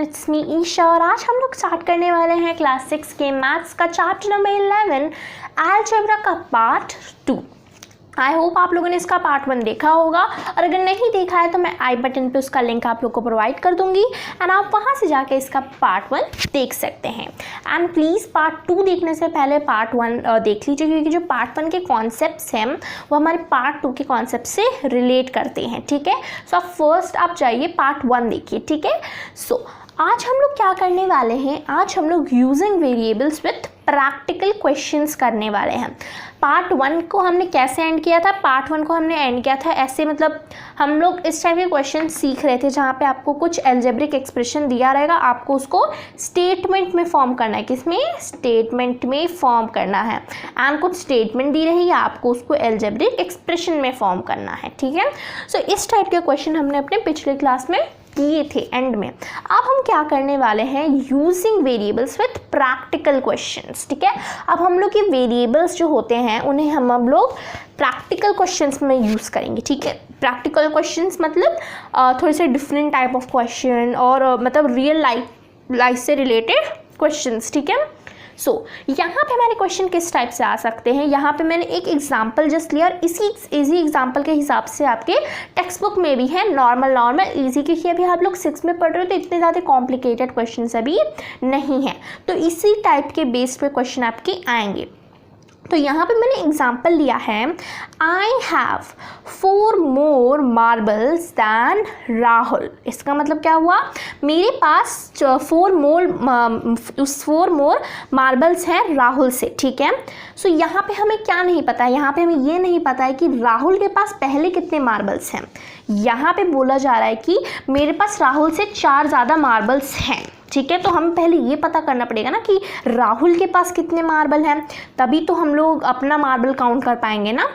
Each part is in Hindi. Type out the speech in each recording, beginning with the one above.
इट्स मी ईशा और आज हम लोग स्टार्ट करने वाले हैं क्लास 6 के मैथ्स का चैप्टर नंबर 11 अलजेब्रा का पार्ट 2। आई होप आप लोगों ने इसका पार्ट 1 देखा होगा और अगर नहीं देखा है तो मैं आई बटन पे उसका लिंक आप लोग को प्रोवाइड कर दूंगी एंड आप वहाँ से जाके इसका पार्ट 1 देख सकते हैं। एंड प्लीज़ पार्ट 2 देखने से पहले पार्ट 1 देख लीजिए, क्योंकि जो पार्ट 1 के कॉन्सेप्ट्स हैं वो हमारे पार्ट 2 के कॉन्सेप्ट से रिलेट करते हैं, ठीक है। सो आप फर्स्ट आप जाइए पार्ट 1 देखिए, ठीक है। सो आज हम लोग क्या करने वाले हैं, आज हम लोग using variables with practical questions करने वाले हैं। पार्ट 1 को हमने कैसे एंड किया था, पार्ट 1 को हमने एंड किया था ऐसे, मतलब हम लोग इस टाइप के क्वेश्चन सीख रहे थे जहाँ पे आपको कुछ अलजेब्रिक एक्सप्रेशन दिया रहेगा, आपको उसको स्टेटमेंट में फॉर्म करना है। किसमें? स्टेटमेंट में फॉर्म करना है। एंड कुछ स्टेटमेंट दी रही है, आपको उसको अलजेब्रिक एक्सप्रेशन में फॉर्म करना है, ठीक है। सो इस टाइप के क्वेश्चन हमने अपने पिछले क्लास में किए थे एंड में। अब हम क्या करने वाले हैं, using variables with practical questions, ठीक है। अब हम लोग ये वेरिएबल्स जो होते हैं उन्हें हम लोग प्रैक्टिकल क्वेश्चंस में यूज़ करेंगे, ठीक है। प्रैक्टिकल क्वेश्चंस मतलब थोड़े से डिफरेंट टाइप ऑफ क्वेश्चन और मतलब रियल लाइफ से रिलेटेड क्वेश्चंस, ठीक है। सो यहाँ पे हमारे क्वेश्चन किस टाइप से आ सकते हैं, यहाँ पे मैंने एक एग्जांपल जस्ट लिया और इसी इजी एग्जांपल के हिसाब से आपके टेक्स्ट बुक में भी है नॉर्मल इजी, क्योंकि अभी आप लोग 6 में पढ़ रहे हो तो इतने ज़्यादा कॉम्प्लिकेटेड क्वेश्चन अभी नहीं है, तो इसी टाइप के बेस पे क्वेश्चन आपके आएंगे। तो यहाँ पे मैंने एग्जाम्पल लिया है, I have 4 more marbles than Rahul. इसका मतलब क्या हुआ, मेरे पास 4 more मार्बल्स हैं राहुल से, ठीक है। सो यहाँ पे हमें क्या नहीं पता है, यहाँ पे हमें ये नहीं पता है कि राहुल के पास पहले कितने मार्बल्स हैं। यहाँ पे बोला जा रहा है कि मेरे पास राहुल से 4 ज़्यादा मार्बल्स हैं, ठीक है। तो हम पहले ये पता करना पड़ेगा ना कि राहुल के पास कितने मार्बल हैं, तभी तो हम लोग अपना मार्बल काउंट कर पाएंगे ना।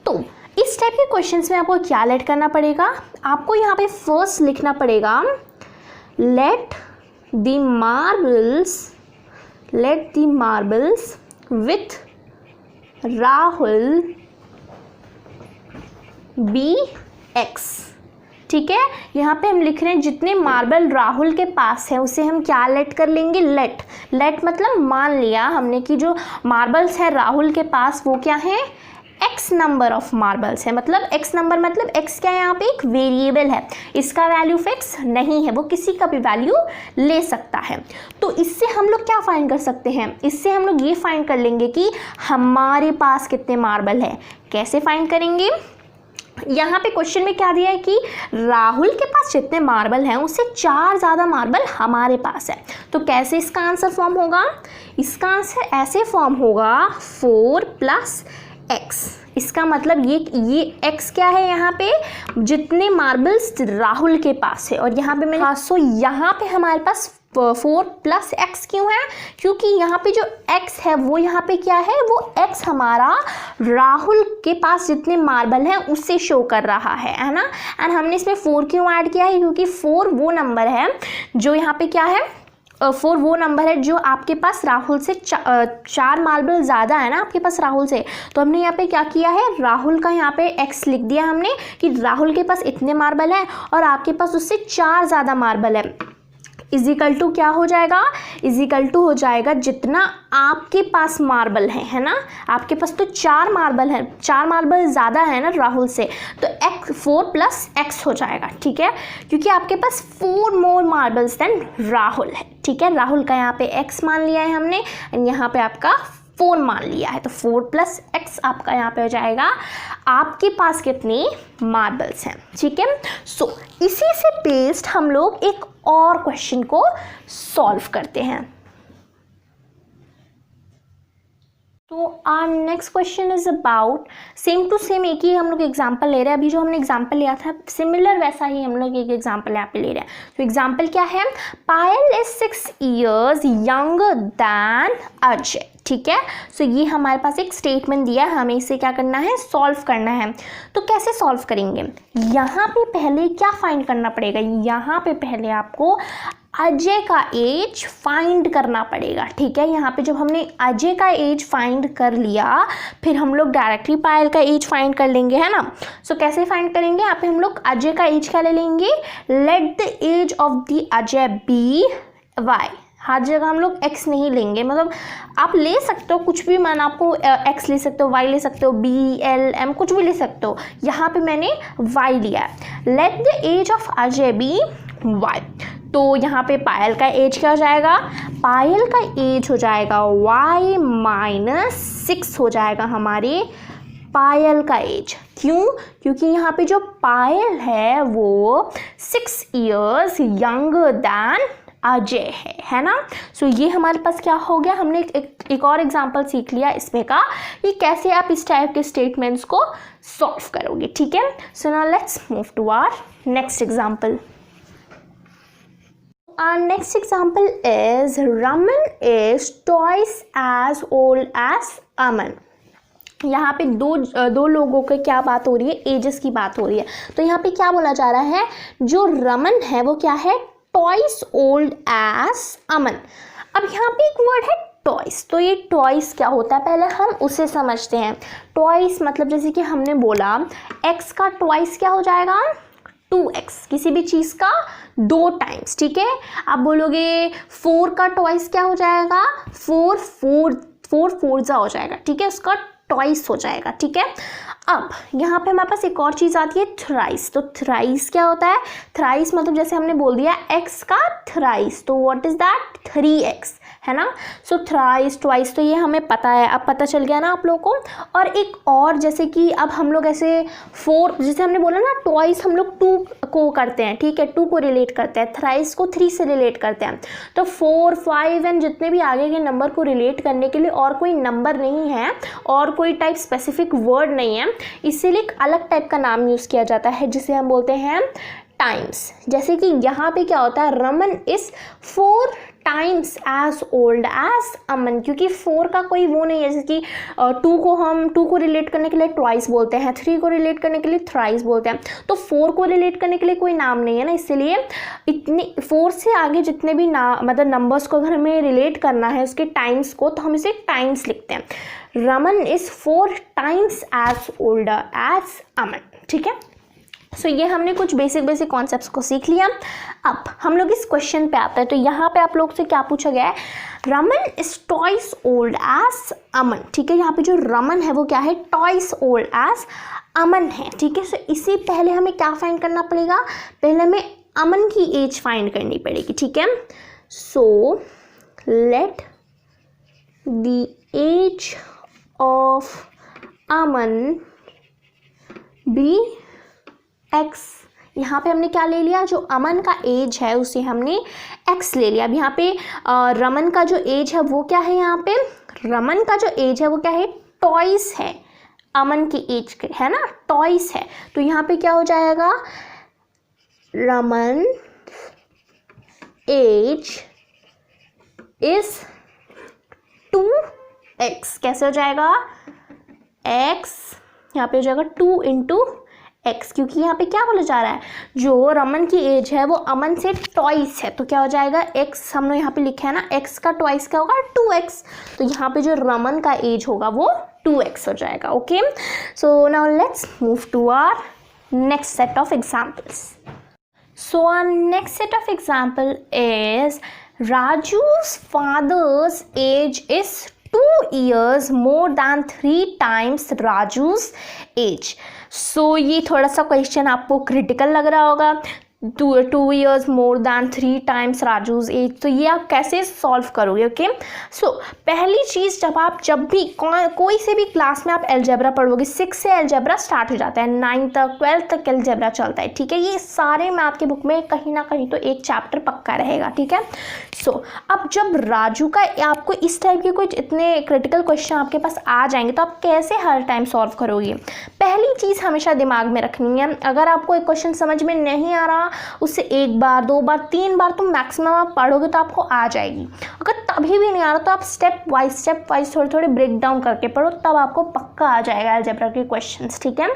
तो इस टाइप के क्वेश्चंस में आपको क्या लेट करना पड़ेगा, आपको यहाँ पे फर्स्ट लिखना पड़ेगा let the marbles with Rahul be x, ठीक है। यहाँ पे हम लिख रहे हैं जितने मार्बल राहुल के पास है उसे हम क्या लेट कर लेंगे, लेट मतलब मान लिया हमने कि जो मार्बल्स है राहुल के पास वो क्या है, x नंबर ऑफ मार्बल्स है। मतलब x नंबर मतलब x क्या है, यहाँ पे एक वेरिएबल है, इसका वैल्यू फिक्स नहीं है, वो किसी का भी वैल्यू ले सकता है। तो इससे हम लोग क्या फाइंड कर सकते हैं, इससे हम लोग ये फाइंड कर लेंगे कि हमारे पास कितने मार्बल है। कैसे फाइंड करेंगे, यहाँ पे क्वेश्चन में क्या दिया है कि राहुल के पास जितने मार्बल हैं उससे 4 ज़्यादा मार्बल हमारे पास है। तो कैसे इसका आंसर फॉर्म होगा, इसका आंसर ऐसे फॉर्म होगा 4 + x। इसका मतलब ये x क्या है, यहाँ पे जितने मार्बल्स राहुल के पास है, और यहाँ पे मैंने सो यहाँ पे हमारे पास 4 + x क्यों है, क्योंकि यहाँ पे जो x है वो यहाँ पे क्या है, वो x हमारा राहुल के पास जितने मार्बल हैं उससे शो कर रहा है ना। एंड हमने इसमें 4 क्यों ऐड किया है, क्योंकि 4 वो नंबर है जो यहाँ पे क्या है, 4 वो नंबर है जो आपके पास राहुल से 4 मार्बल ज़्यादा है ना आपके पास राहुल से। तो हमने यहाँ पे क्या किया है, राहुल का यहाँ पे x लिख दिया हमने कि राहुल के पास इतने मार्बल हैं और आपके पास उससे 4 ज़्यादा मार्बल है। इजिकल टू क्या हो जाएगा, इजिकल टू हो जाएगा जितना आपके पास मार्बल है ना। आपके पास तो 4 मार्बल है, 4 मार्बल ज़्यादा है ना राहुल से, तो 4 + x हो जाएगा, ठीक है। क्योंकि आपके पास 4 more मार्बल्स देन राहुल है, ठीक है। राहुल का यहाँ पे x मान लिया है हमने, यहाँ पे आपका 4 मान लिया है, तो 4 + x आपका यहाँ पे हो जाएगा आपके पास कितने मार्बल्स हैं, ठीक है। सो इसी से बेस्ड हम लोग एक और क्वेश्चन को सॉल्व करते हैं। तो our next question is about same to same, एक ही हम लोग एग्जांपल ले रहे हैं। अभी जो हमने एग्जांपल लिया था सिमिलर वैसा ही हम लोग एक एग्जांपल यहाँ पे ले रहे हैं। तो एग्जांपल क्या है, Payal is 6 years younger than Ajay, ठीक है। सो ये हमारे पास एक स्टेटमेंट दिया है, हमें इसे क्या करना है, सॉल्व करना है। तो कैसे सॉल्व करेंगे, यहाँ पे पहले क्या फाइंड करना पड़ेगा, यहाँ पे पहले आपको अजय का एज फाइंड करना पड़ेगा, ठीक है। यहाँ पे जब हमने अजय का एज फाइंड कर लिया, फिर हम लोग डायरेक्टली पायल का एज फाइंड कर लेंगे, है ना। सो कैसे फाइंड करेंगे, यहाँ पे हम लोग अजय का एज क्या ले लेंगे, let the age of the Ajay be Y. हर जगह हम लोग x नहीं लेंगे, मतलब आप ले सकते हो कुछ भी, मान आपको x ले सकते हो, y ले सकते हो, b l m कुछ भी ले सकते हो। यहाँ पे मैंने y लिया है। Let the age of Ajay be y, तो यहाँ पे पायल का एज क्या हो जाएगा, पायल का एज हो जाएगा y -6 हो जाएगा हमारे पायल का एज। क्यों, क्योंकि यहाँ पे जो पायल है वो 6 years यंगर दैन अजय है ना। सो ये हमारे पास क्या हो गया, हमने एक और एग्जांपल सीख लिया इसमें का कि कैसे आप इस टाइप के स्टेटमेंट्स को सॉल्व करोगे, ठीक है। So now let's move to our next example. Our next example is Raman is twice as old as Aman। यहाँ पे दो लोगों के क्या बात हो रही है, एजेस की बात हो रही है। तो यहाँ पे क्या बोला जा रहा है, जो रमन है वो क्या है, twice old as अमन। अब यहाँ पे एक वर्ड है टॉयस, तो ये टॉयस क्या होता है पहले हम उसे समझते हैं। टॉयस मतलब जैसे कि हमने बोला x का टॉयस क्या हो जाएगा, 2x, किसी भी चीज़ का 2 टाइम्स, ठीक है। आप बोलोगे 4 का टॉयस क्या हो जाएगा, 4 4 हो जाएगा, ठीक है, उसका टॉयस हो जाएगा, ठीक है। अब यहाँ पे हमारे पास एक और चीज़ आती है थ्राइस। तो थ्राइस क्या होता है, थ्राइस मतलब जैसे हमने बोल दिया x का थ्राइस, तो व्हाट इज दैट, 3x, है ना। सो थ्राइस ट्वाइस तो ये हमें पता है, अब पता चल गया ना आप लोगों को। और एक और जैसे कि अब हम लोग ऐसे 4, जैसे हमने बोला ना ट्वाइस हम लोग 2 को करते हैं, ठीक है, 2 को रिलेट करते हैं, थ्राइस को 3 से रिलेट करते हैं। तो 4 5 एंड जितने भी आगे के नंबर को रिलेट करने के लिए और कोई नंबर नहीं है और कोई टाइप स्पेसिफिक वर्ड नहीं है, इसीलिए एक अलग टाइप का नाम यूज़ किया जाता है जिसे हम बोलते हैं टाइम्स। जैसे कि यहाँ पे क्या होता है, Raman is 4 times as old as Aman, क्योंकि 4 का कोई वो नहीं है, जैसे कि 2 को रिलेट करने के लिए ट्वाइस बोलते हैं, 3 को रिलेट करने के लिए थ्राइस बोलते हैं, तो 4 को रिलेट करने के लिए कोई नाम नहीं है ना, इसलिए इतनी 4 से आगे जितने भी मतलब नंबर्स को अगर हमें रिलेट करना है उसके टाइम्स को, तो हम इसे टाइम्स लिखते हैं। Raman is 4 times as older as Aman, ठीक है। सो ये हमने कुछ बेसिक कॉन्सेप्ट्स को सीख लिया। अब हम लोग इस क्वेश्चन पे आते हैं। तो यहाँ पे आप लोग से क्या पूछा गया है, Raman is twice old as Aman, ठीक है। यहाँ पे जो रमन है वो क्या है, ट्वाइस ओल्ड एज अमन है, ठीक है। सो इसी पहले हमें क्या फाइंड करना पड़ेगा, पहले हमें अमन की एज फाइंड करनी पड़ेगी, ठीक है। So let the age of Aman be x। यहाँ पे हमने क्या ले लिया, जो अमन का एज है उसे हमने x ले लिया। अब यहाँ पे रमन का जो एज है वो क्या है, यहाँ पे रमन का जो एज है वो क्या है, टॉइस है अमन की एज के, है ना, टॉइस है। तो यहाँ पे क्या हो जाएगा, रमन एज इज 2x, कैसे हो जाएगा, x यहाँ पे हो जाएगा 2 × x, क्योंकि यहाँ पे क्या बोला जा रहा है, जो रमन की एज है वो अमन से टॉइस है, तो क्या हो जाएगा, x हमने यहाँ पे लिखा है ना, x का टॉइस क्या होगा, 2x, तो यहाँ पे जो रमन का एज होगा वो 2x हो जाएगा, okay. So now let's move to our next set of examples. So our next set of example is Raju's father's age is 2 years more than 3 times Raju's age। So ये थोड़ा सा क्वेश्चन आपको क्रिटिकल लग रहा होगा, 2 years more than 3 times Raju's as, तो ये आप कैसे सॉल्व करोगे, ओके। सो पहली चीज़, जब भी कोई से भी क्लास में आप अलजेब्रा पढ़ोगे, 6 से अलजेब्रा स्टार्ट हो जाता है, 9 तक 12 तक अलजेब्रा चलता है, ठीक है। ये सारे मैथ के बुक में कहीं ना कहीं तो एक चैप्टर पक्का रहेगा, ठीक है। सो अब जब राजू का आपको इस टाइप के कुछ इतने क्रिटिकल क्वेश्चन आपके पास आ जाएंगे तो आप कैसे हर टाइम सॉल्व करोगे। पहली चीज़ हमेशा दिमाग में रखनी है, अगर आपको एक क्वेश्चन समझ में नहीं आ रहा, उससे 1 बार 2 बार 3 बार तो मैक्सिमम आप पढ़ोगे तो आपको आ जाएगी। अगर तभी भी नहीं आ रहा तो आप स्टेप वाइज थोड़े ब्रेक डाउन करके पढ़ो, तब आपको पक्का आ जाएगा अलजेब्रा के क्वेश्चंस, ठीक है।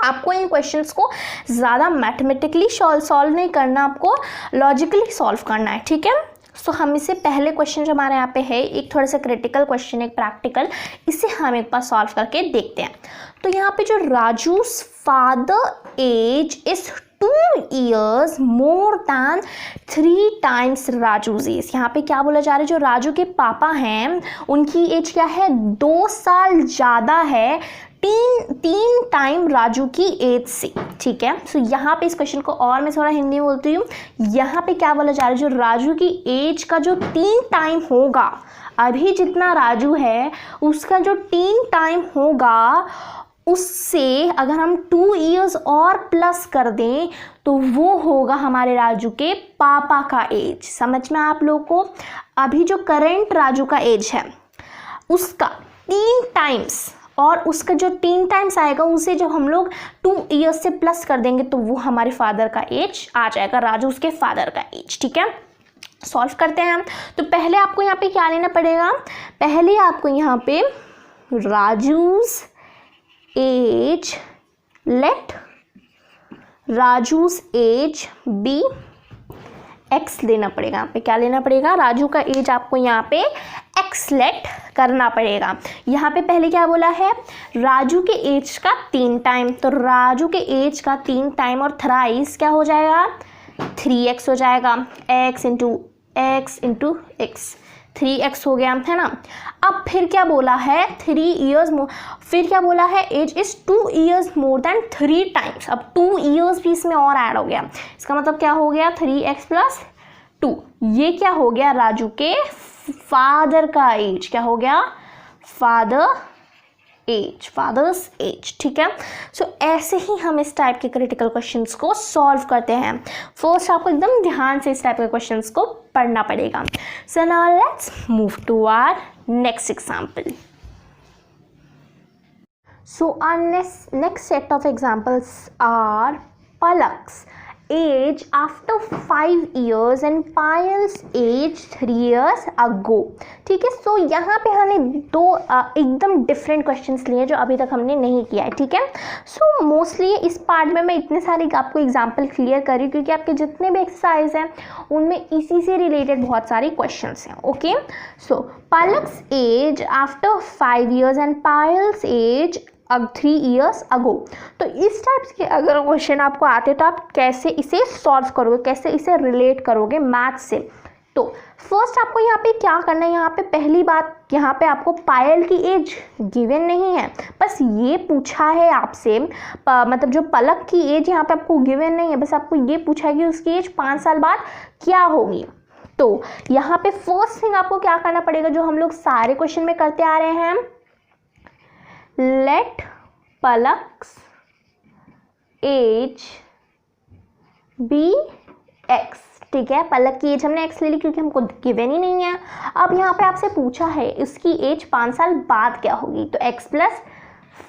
आपको इन क्वेश्चंस को ज़्यादा मैथमेटिकली सॉल्व नहीं करना, आपको लॉजिकली सॉल्व करना है, ठीक है। सो हम इसे पहले क्वेश्चन जो हमारे यहाँ पे है, एक थोड़ा सा क्रिटिकल क्वेश्चन, एक प्रैक्टिकल, इसे हम एक बार सॉल्व करके देखते हैं। तो यहाँ पे जो Raju's father age is 2 years more than 3 times Raju's age. यहाँ पे क्या बोला जा रहा है, जो राजू के पापा हैं उनकी एज क्या है, 2 साल ज़्यादा है 3 टाइम राजू की एज से, ठीक है। सो यहाँ पे इस क्वेश्चन को और मैं थोड़ा हिंदी में बोलती हूँ। यहाँ पे क्या बोला जा रहा है, जो राजू की एज का जो 3 टाइम होगा, अभी जितना राजू है उसका जो 3 टाइम होगा, उससे अगर हम 2 years और प्लस कर दें तो वो होगा हमारे राजू के पापा का एज। समझ में आप लोगों को? अभी जो करेंट राजू का एज है उसका 3 टाइम्स, और उसका जो 3 टाइम्स आएगा उसे जब हम लोग 2 years से प्लस कर देंगे तो वो हमारे फादर का एज आ जाएगा, राजू उसके फादर का एज, ठीक है। सॉल्व करते हैं हम। तो पहले आपको यहाँ पे क्या लेना पड़ेगा, पहले आपको यहाँ पे Raju's age, let Raju's age be X लेना पड़ेगा। यहाँ पे क्या लेना पड़ेगा, राजू का एज आपको यहाँ पे एक्स लेट करना पड़ेगा। यहाँ पे पहले क्या बोला है, राजू के एज का 3 टाइम, तो राजू के एज का 3 टाइम और थ्राइस क्या हो जाएगा, 3x हो जाएगा, x इंटू एक्स 3x हो गया, है ना। अब फिर क्या बोला है, 3 years मोर, फिर क्या बोला है, age is 2 years more than 3 times. अब 2 years भी इसमें और ऐड हो गया, इसका मतलब क्या हो गया, 3x प्लस 2, ये क्या हो गया, राजू के फादर का एज, क्या हो गया, फादर्स एज, ठीक है। सो ऐसे ही हम इस टाइप के क्रिटिकल क्वेश्चंस को सॉल्व करते हैं। फर्स्ट आपको एकदम ध्यान से इस टाइप के क्वेश्चंस को पढ़ना पड़ेगा। So now let's move to our next example. So our next set of examples are Palak's age after 5 years and Payal's age 3 years ago, ठीक है। सो यहाँ पे हमने दो एकदम डिफरेंट क्वेश्चंस लिए जो अभी तक हमने नहीं किया है, ठीक है। सो मोस्टली इस पार्ट में मैं इतने सारे आपको एग्जांपल क्लियर कर रही हूँ क्योंकि आपके जितने भी एक्सरसाइज हैं उनमें इसी से रिलेटेड बहुत सारे क्वेश्चंस हैं, okay. So Palak's age after 5 years and Payal's age 3 years ago। तो इस टाइप के अगर क्वेश्चन आपको आते तो आप कैसे इसे सॉल्व करोगे, कैसे इसे रिलेट करोगे मैथ से। तो फर्स्ट आपको यहाँ पे क्या करना है, यहाँ पे पहली बात, यहाँ पे आपको पायल की एज गिवन नहीं है, बस ये पूछा है आपसे, मतलब जो पलक की एज यहाँ पे आपको गिवन नहीं है, बस आपको ये पूछा है कि उसकी एज 5 साल बाद क्या होगी। तो यहाँ पे फर्स्ट थिंग आपको क्या करना पड़ेगा, जो हम लोग सारे क्वेश्चन में करते आ रहे हैं, लेट पलक्स एज बी एक्स, ठीक है। पलक की एज हमने एक्स ले ली क्योंकि हमको गिवन ही नहीं है। अब यहाँ पे आपसे पूछा है इसकी एज 5 साल बाद क्या होगी, तो x प्लस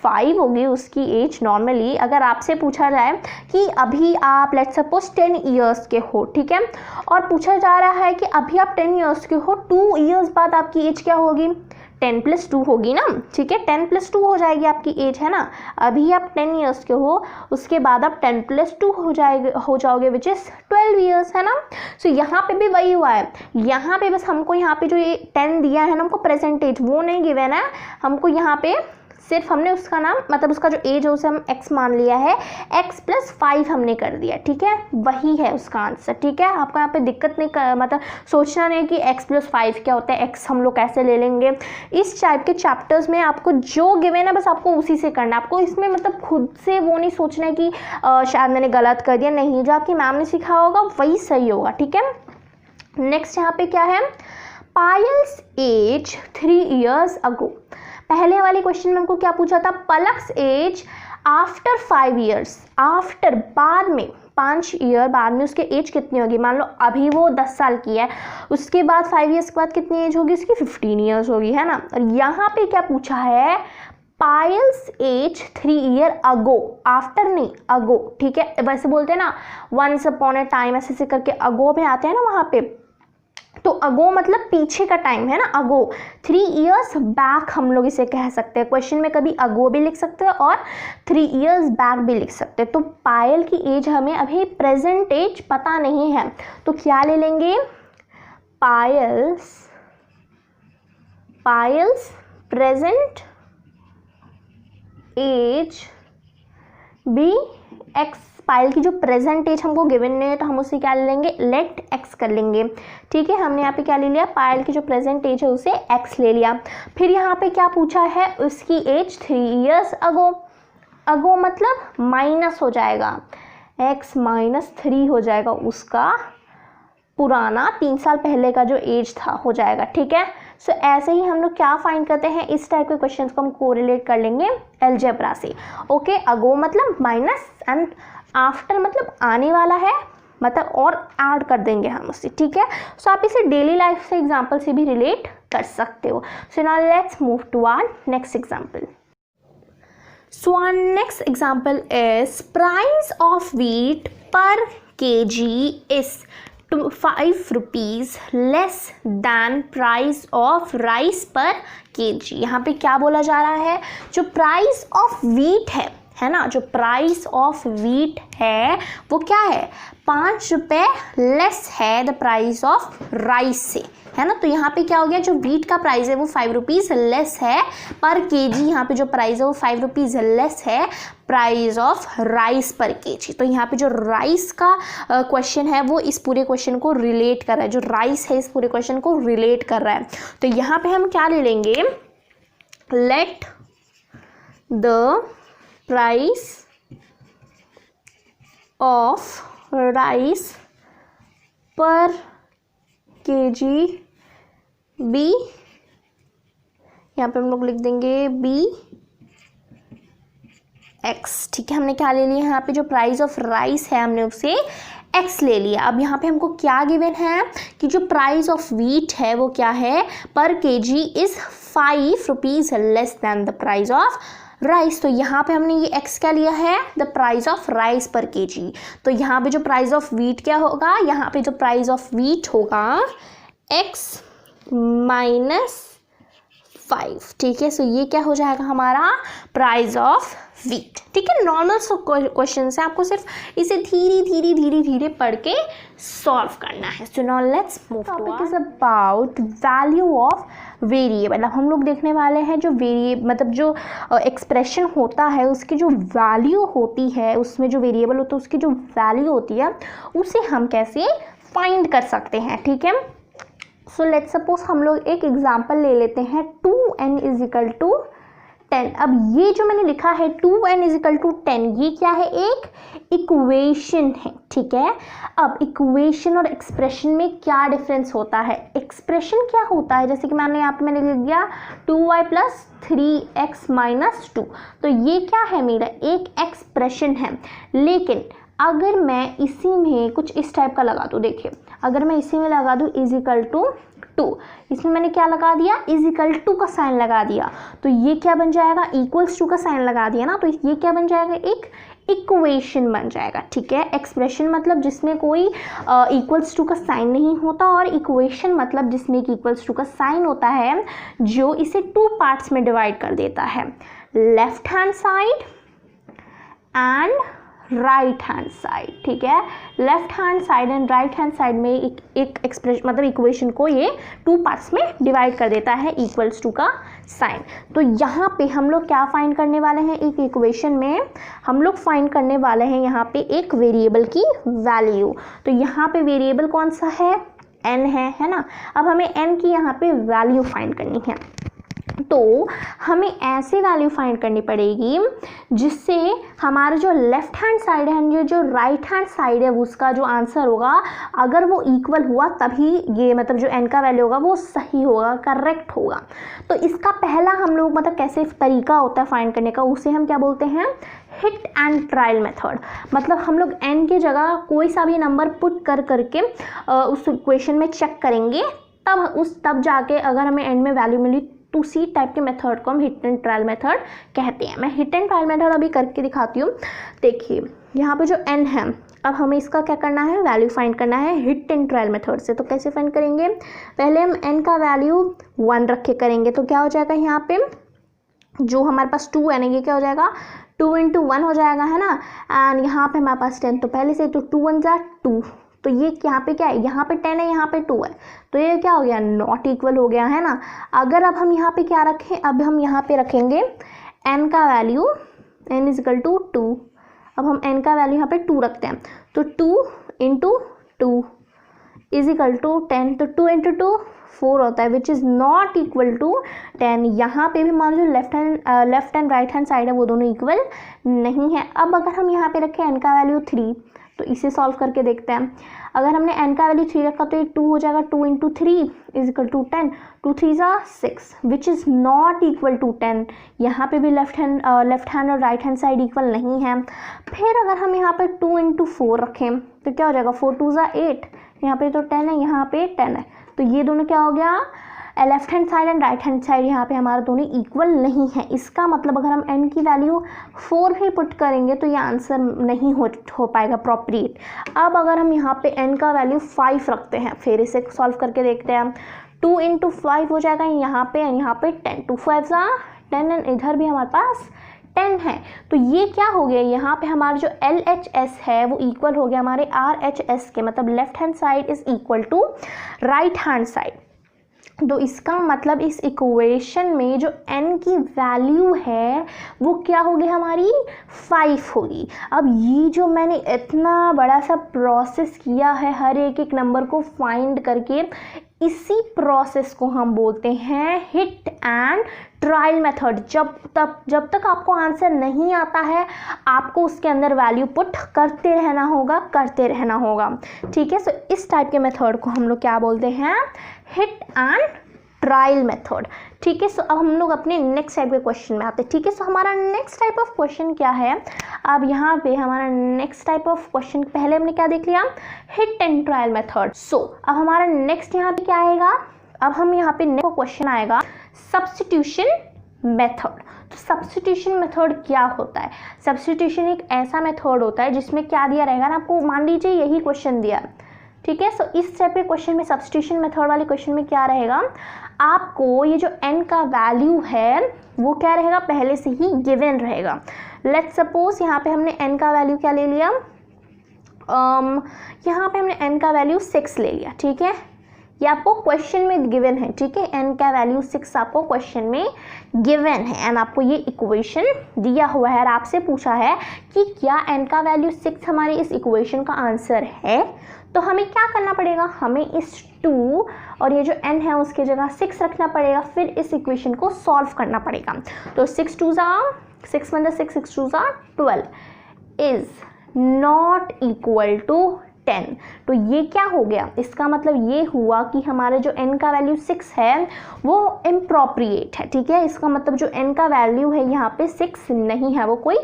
5 होगी उसकी एज। नॉर्मली अगर आपसे पूछा जाए कि अभी आप लेट्स सपोज 10 years के हो, ठीक है, और पूछा जा रहा है कि अभी आप 10 years के हो, 2 years बाद आपकी एज क्या होगी, 10 + 2 होगी ना, ठीक है, 10 + 2 हो जाएगी आपकी एज, है ना। अभी आप 10 years के हो, उसके बाद आप 10 + 2 हो जाओगे विच इज़ 12 years, है ना। सो यहाँ पे भी वही हुआ है, यहाँ पे बस हमको यहाँ पे जो ये 10 दिया है ना, हमको प्रेजेंट एज वो नहीं गिवन है, हमको यहाँ पे सिर्फ हमने उसका नाम, मतलब उसका जो एज है उसे हम x मान लिया है, x + 5 हमने कर दिया, ठीक है, वही है उसका आंसर, ठीक है। आपको यहाँ पे दिक्कत नहीं मतलब सोचना नहीं कि x + 5 क्या होता है, x हम लोग कैसे ले लेंगे। इस टाइप के चैप्टर्स में आपको जो गिवन है बस आपको उसी से करना है, आपको इसमें मतलब खुद से वो नहीं सोचना है कि शायद मैंने गलत कर दिया, नहीं, जो आपकी मैम ने सिखाया होगा वही सही होगा, ठीक है। नेक्स्ट यहाँ पे क्या है, पायल्स एज 3 years ago। पहले वाले क्वेश्चन में हमको क्या पूछा था, पलक्स एज आफ्टर 5 years, आफ्टर बाद में 5 year बाद में उसके एज कितनी होगी। मान लो अभी वो 10 साल की है, उसके बाद 5 years के बाद कितनी एज होगी उसकी, 15 years होगी, है ना। और यहाँ पे क्या पूछा है, Payal's age 3 year ago, after नहीं अगो, ठीक है। वैसे बोलते हैं ना वंस अपॉन ए टाइम, ऐसे करके अगो में आते हैं ना वहाँ पे, तो अगो मतलब पीछे का टाइम है ना, अगो 3 इयर्स बैक हम लोग इसे कह सकते हैं। क्वेश्चन में कभी अगो भी लिख सकते हैं और 3 इयर्स बैक भी लिख सकते हैं। तो पायल की एज हमें अभी प्रेजेंट एज पता नहीं है, तो क्या ले लेंगे, Payal's present age be X. Payal की जो प्रेजेंट एज हमको गिवन नहीं है तो हम उसे क्या ले लेंगे, लेट एक्स कर लेंगे। ठीक है, हमने यहाँ पे क्या ले लिया, पायल की जो प्रेजेंट एज है उसे एक्स ले लिया। फिर यहाँ पे क्या पूछा है, उसकी एज 3 इयर्स अगो। अगो मतलब माइनस हो जाएगा, एक्स माइनस 3 हो जाएगा, उसका पुराना 3 साल पहले का जो एज था हो जाएगा। ठीक है, सो ऐसे ही हम लोग क्या फाइंड करते हैं, इस टाइप के क्वेश्चन को हम कोरिलेट कर लेंगे अलजेब्रा से। ओके, अगो मतलब माइनस एंड आफ्टर मतलब आने वाला है, मतलब और ऐड कर देंगे हम उससे। ठीक है, सो आप इसे डेली लाइफ से एग्जाम्पल से भी रिलेट कर सकते हो। So now let's move to our next example. So our next example is price of wheat per kg is 5 rupees less than price of rice per kg। यहाँ पे क्या बोला जा रहा है, जो प्राइस ऑफ व्हीट है ना, जो प्राइस ऑफ व्हीट है वो क्या है, 5 रुपये लेस है द प्राइस ऑफ राइस से, है ना। तो यहाँ पे क्या हो गया, जो व्हीट का प्राइस है वो 5 रुपीज़ लेस है पर केजी। यहाँ पे जो प्राइस है वो 5 रुपीज़ लेस है प्राइस ऑफ राइस पर केजी। तो यहाँ पे जो राइस का क्वेश्चन है वो इस पूरे क्वेश्चन को रिलेट कर रहा है, जो राइस है इस पूरे क्वेश्चन को रिलेट कर रहा है। तो यहाँ पे हम क्या ले लेंगे, let the price of rice पर केजी बी, यहाँ पे हम लोग लिख देंगे बी एक्स। ठीक है, हमने क्या ले लिया, यहाँ पे जो प्राइस ऑफ राइस है हमने उसे एक्स ले लिया। अब यहाँ पे हमको क्या गिवन है कि जो प्राइस ऑफ व्हीट है वो क्या है, पर KG is 5 rupees less than the price of rice. तो यहाँ पे हमने ये एक्स क्या लिया है, द प्राइस ऑफ राइस पर केजी। तो यहाँ पे जो प्राइस ऑफ व्हीट क्या होगा, यहाँ पे जो प्राइस ऑफ व्हीट होगा एक्स माइनस 5। ठीक है, सो ये क्या हो जाएगा हमारा प्राइस ऑफ व्हीट। ठीक है, नॉर्मल क्वेश्चन है, आपको सिर्फ इसे धीरे धीरे पढ़ के सॉल्व करना है। So now let's move to topic is about value of variable. अब हम लोग देखने वाले हैं जो मतलब जो एक्सप्रेशन होता है उसकी जो वैल्यू होती है, उसमें जो वेरिएबल होता है उसकी जो वैल्यू होती है उसे हम कैसे फाइंड कर सकते हैं। ठीक है, सो लेट्स सपोज हम लोग एक एग्जांपल ले लेते हैं 2n इज इक्वल टू 10। अब ये जो मैंने लिखा है 2n इज इक्वल टू 10, ये क्या है, एक इक्वेशन है। ठीक है, अब इक्वेशन और एक्सप्रेशन में क्या डिफरेंस होता है, एक्सप्रेशन क्या होता है, जैसे कि मैंने लिख दिया 2y प्लस 3x माइनस 2, तो ये क्या है, मेरा एक एक्सप्रेशन है। लेकिन अगर मैं इसी में कुछ इस टाइप का लगा दूँ, देखिए अगर मैं इसी में लगा दूँ इज इक्वल टू 2, इसमें मैंने क्या लगा दिया, इज इक्वल टू का साइन लगा दिया, तो ये क्या बन जाएगा, इक्वल्स टू का साइन लगा दिया ना, तो ये क्या बन जाएगा, एक इक्वेशन बन जाएगा। ठीक है, एक्सप्रेशन मतलब जिसमें कोई इक्वल्स टू का साइन नहीं होता, और इक्वेशन मतलब जिसमें एक इक्वल्स टू का साइन होता है, जो इसे 2 पार्ट्स में डिवाइड कर देता है, left hand side and right hand side. ठीक है, left hand side and right hand side में एक एक्सप्रेशन मतलब इक्वेशन को ये 2 पार्ट्स में डिवाइड कर देता है इक्वल्स टू का साइन। तो यहाँ पे हम लोग क्या फाइंड करने वाले हैं, एक इक्वेशन में हम लोग फाइंड करने वाले हैं यहाँ पे एक वेरिएबल की वैल्यू। तो यहाँ पे वेरिएबल कौन सा है, n है ना। अब हमें n की यहाँ पे वैल्यू फाइंड करनी है, तो हमें ऐसे वैल्यू फाइंड करनी पड़ेगी जिससे हमारा जो लेफ्ट हैंड साइड है, जो राइट हैंड साइड है, उसका जो आंसर होगा अगर वो इक्वल हुआ तभी ये मतलब जो n का वैल्यू होगा वो सही होगा, करेक्ट होगा। तो इसका पहला हम लोग मतलब कैसे तरीका होता है फाइंड करने का, उसे हम क्या बोलते हैं, हिट एंड ट्रायल मेथड। मतलब हम लोग n की जगह कोई सा भी नंबर पुट करके उस इक्वेशन में चेक करेंगे, तब जाके अगर हमें एंड में वैल्यू मिली तो उसी टाइप के मेथड को हम हिट एंड ट्रायल मेथड कहते हैं। मैं हिट एंड ट्रायल मेथड अभी करके दिखाती हूँ। देखिए यहाँ पे जो n है, अब हमें इसका क्या करना है, वैल्यू फाइंड करना है हिट एंड ट्रायल मेथड से। तो कैसे फाइंड करेंगे, पहले हम n का वैल्यू 1 रख के करेंगे। तो क्या हो जाएगा, यहाँ पे जो हमारे पास 2 है ना, ये क्या हो जाएगा 2 × 1 हो जाएगा, है ना। एंड यहाँ पे हमारे पास 10, तो पहले से तो 2 × 1 = 2, तो ये यहाँ पे क्या है, यहाँ पे 10 है, यहाँ पे 2 है, तो ये क्या हो गया, नॉट इक्वल हो गया, है ना। अगर अब हम यहाँ पे क्या रखें, अब हम यहाँ पे रखेंगे n का वैल्यू, n = 2। अब हम n का वैल्यू यहाँ पे 2 रखते हैं, तो 2 × 2 = 10, तो 2 × 2 4 होता है, which is not equal to 10। यहाँ पे भी मान लो left and right hand side है वो दोनों इक्वल नहीं है। अब अगर हम यहाँ पे रखें n का वैल्यू 3, तो इसे सॉल्व करके देखते हैं। अगर हमने n का वैल्यू 3 रखा तो ये 2 हो जाएगा, 2 × 3 = 10, 2 × 3 = 6, which is not equal to 10। यहाँ पे भी लेफ्ट हैंड और राइट हैंड साइड इक्वल नहीं है। फिर अगर हम यहाँ पे 2 × 4 रखें तो क्या हो जाएगा, 4 × 2 = 8, यहाँ पे तो 10 है, यहाँ पे 10 है, तो ये दोनों क्या हो गया, left hand side and right hand side यहाँ पे हमारे दोनों इक्वल नहीं है। इसका मतलब अगर हम n की वैल्यू 4 भी पुट करेंगे तो ये आंसर नहीं हो पाएगा प्रॉपरेट। अब अगर हम यहाँ पे n का वैल्यू 5 रखते हैं, फिर इसे सॉल्व करके देखते हैं। 2 × 5 हो जाएगा यहाँ पे 10, 2 × 5 = 10, एंड इधर भी हमारे पास 10 है। तो ये क्या हो गया, यहाँ पे हमारा जो LHS है वो इक्वल हो गया हमारे RHS के, मतलब left hand side is equal to right hand side. तो इसका मतलब इस इक्वेशन में जो n की वैल्यू है वो क्या होगी, हमारी 5 होगी। अब ये जो मैंने इतना बड़ा सा प्रोसेस किया है हर एक नंबर को फाइंड करके, इसी प्रोसेस को हम बोलते हैं हिट एंड ट्रायल मेथड। जब तक आपको आंसर नहीं आता है आपको उसके अंदर वैल्यू पुट करते रहना होगा, ठीक है। सो इस टाइप के मेथड को हम लोग क्या बोलते हैं, हिट एंड ट्रायल मेथड, ठीक है। सो अब हम लोग अपने नेक्स्ट टाइप के क्वेश्चन में आते हैं, ठीक है। सो हमारा नेक्स्ट टाइप ऑफ क्वेश्चन क्या है, अब यहाँ पे हमारा नेक्स्ट टाइप ऑफ क्वेश्चन, पहले हमने क्या देख लिया, हिट एंड ट्रायल मेथड। सो अब हमारा नेक्स्ट यहाँ पे क्या आएगा, अब हम यहाँ पे नेक्स्ट क्वेश्चन आएगा सब्स्टिट्यूशन मेथड। तो सब्स्टिट्यूशन मेथड क्या होता है, सब्स्टिट्यूशन एक ऐसा मेथड होता है जिसमें क्या दिया रहेगा ना, आपको मान लीजिए यही क्वेश्चन दिया, ठीक है। सो इस टाइप के क्वेश्चन में, सब्स्टिट्यूशन मेथड वाले क्वेश्चन में क्या रहेगा, आपको ये जो n का वैल्यू है वो क्या रहेगा, पहले से ही गिवन रहेगा। लेट्स सपोज यहाँ पे हमने n का वैल्यू क्या ले लिया, यहाँ पे हमने n का वैल्यू 6 ले लिया, ठीक है। ये आपको क्वेश्चन में गिवन है, ठीक है। n का वैल्यू 6 आपको क्वेश्चन में गिवन है एंड आपको ये इक्वेशन दिया हुआ है और आपसे पूछा है कि क्या n का वैल्यू 6 हमारे इस इक्वेशन का आंसर है। तो हमें क्या करना पड़ेगा, हमें इस 2 और ये जो n है उसकी जगह 6 रखना पड़ेगा, फिर इस इक्वेशन को सॉल्व करना पड़ेगा। तो 6 × 2 = 6 × 6, 6 × 2 = 12 इज नॉट इक्वल टू 10। तो ये क्या हो गया, इसका मतलब ये हुआ कि हमारे जो n का वैल्यू 6 है वो इम्प्रॉप्रिएट है, ठीक है। इसका मतलब जो n का वैल्यू है यहाँ पे 6 नहीं है, वो कोई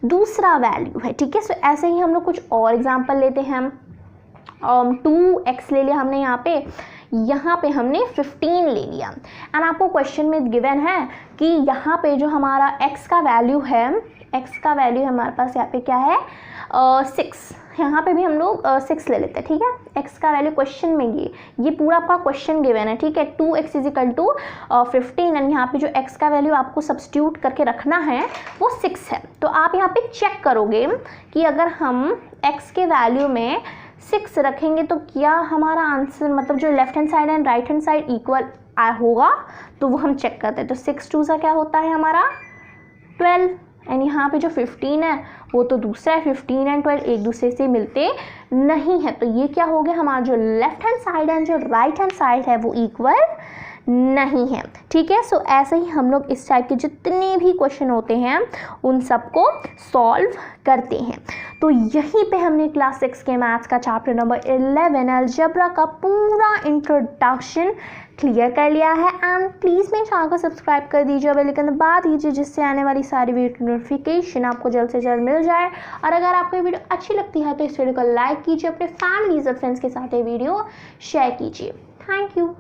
दूसरा वैल्यू है, ठीक है। सो ऐसे ही हम लोग कुछ और एग्जाम्पल लेते हैं। 2x ले लिया हमने, यहाँ पे हमने 15 ले लिया एंड आपको क्वेश्चन में गिवन है कि यहाँ पे जो हमारा x का वैल्यू है, x का वैल्यू हमारे पास यहाँ पे क्या है 6, यहाँ पे भी हम लोग 6 ले लेते हैं, ठीक है। x का वैल्यू क्वेश्चन में ये पूरा आपका क्वेश्चन गिवन है, ठीक है। 2x = 15 एंड यहाँ पे जो x का वैल्यू आपको सब्स्टिट्यूट करके रखना है वो 6 है। तो आप यहाँ पे चेक करोगे कि अगर हम x के वैल्यू में 6 रखेंगे तो क्या हमारा आंसर, मतलब जो left hand side and right hand side equal होगा, तो वो हम चेक करते हैं। तो 6 × 2 = क्या होता है हमारा 12 एंड यहाँ पे जो 15 है वो तो दूसरा है, 15 एंड 12 एक दूसरे से मिलते नहीं है। तो ये क्या हो गया, हमारा जो लेफ्ट हैंड साइड एंड जो राइट हैंड साइड है वो इक्वल नहीं है, ठीक है। सो ऐसे ही हम लोग इस टाइप के जितने भी क्वेश्चन होते हैं उन सबको सॉल्व करते हैं। तो यहीं पे हमने क्लास 6 के मैथ्स का चैप्टर नंबर 11 अलजेब्रा का पूरा इंट्रोडक्शन क्लियर कर लिया है। एंड प्लीज़ मेरे चैनल को सब्सक्राइब कर दीजिए और बेल आइकन दबा दीजिए जिससे आने वाली सारी वीडियो नोटिफिकेशन आपको जल्द से जल्द मिल जाए। और अगर आपको ये वीडियो अच्छी लगती है तो इस वीडियो को लाइक कीजिए, अपने फैमिलीज और फ्रेंड्स के साथ ये वीडियो शेयर कीजिए। Thank you.